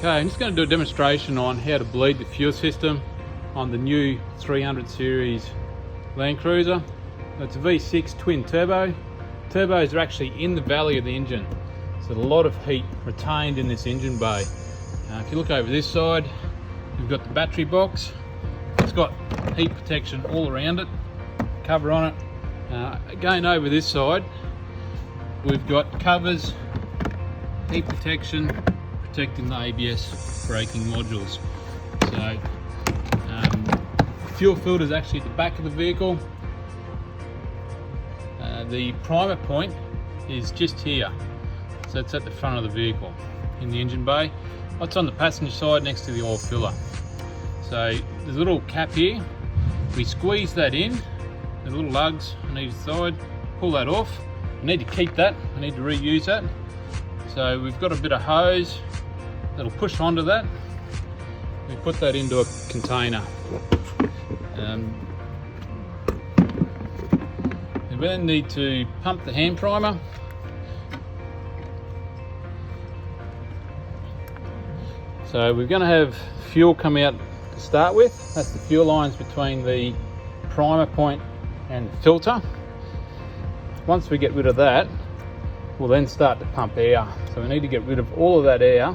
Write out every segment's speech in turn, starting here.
Okay, I'm just going to do a demonstration on how to bleed the fuel system on the new 300 series Land Cruiser. It's a V6 twin turbo. Turbos are actually in the valley of the engine, so there's a lot of heat retained in this engine bay. If you look over this side, you've got the battery box. It's got heat protection all around it, cover on it. Again, over this side, we've got covers, heat protection, protecting the ABS braking modules. So fuel filter is actually at the back of the vehicle. The primer point is just here, so it's at the front of the vehicle in the engine bay. It's on the passenger side next to the oil filler. So there's a little cap here. We squeeze that in, the little lugs on each side, pull that off. I need to keep that, I need to reuse that. So we've got a bit of hose that'll push onto that. We put that into a container. We then need to pump the hand primer. So we're going to have fuel come out to start with. That's the fuel lines between the primer point and the filter. Once we get rid of that, we'll then start to pump air. So we need to get rid of all of that air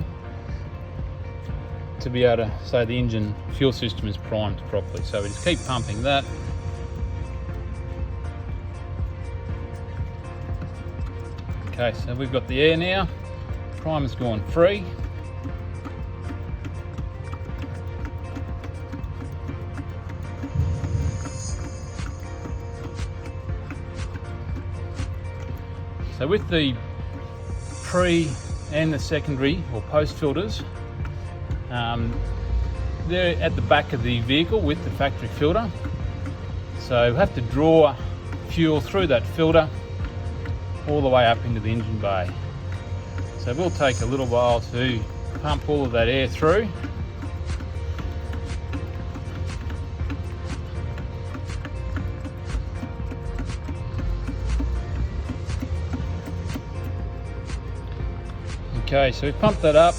to be able to say the engine fuel system is primed properly. So we just keep pumping that. Okay, so we've got the air now. Primer's gone free. So with the pre and the secondary or post filters, they're at the back of the vehicle with the factory filter. So we have to draw fuel through that filter all the way up into the engine bay. So it will take a little while to pump all of that air through. Okay, so we've pumped that up.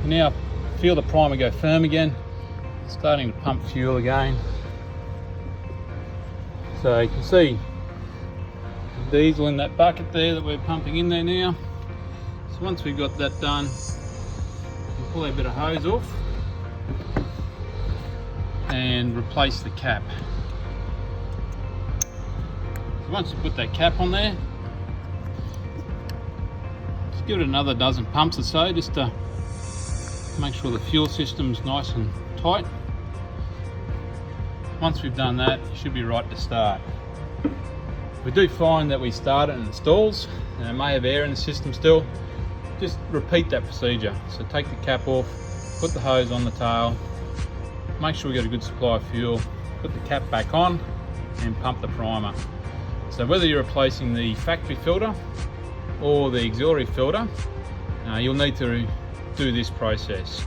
Now feel the primer go firm again. It's starting to pump fuel again. So you can see the diesel in that bucket there that we're pumping in there now. So once we've got that done, we'll pull a bit of hose off and replace the cap. So once you put that cap on there, just give it another dozen pumps or so, just to make sure the fuel system's nice and tight. Once we've done that, you should be right to start. We do find that we start it and it stalls, and it may have air in the system still. Just repeat that procedure. So take the cap off, put the hose on the tail, make sure we get a good supply of fuel, put the cap back on and pump the primer. So whether you're replacing the factory filter or the auxiliary filter, you'll need to do this process.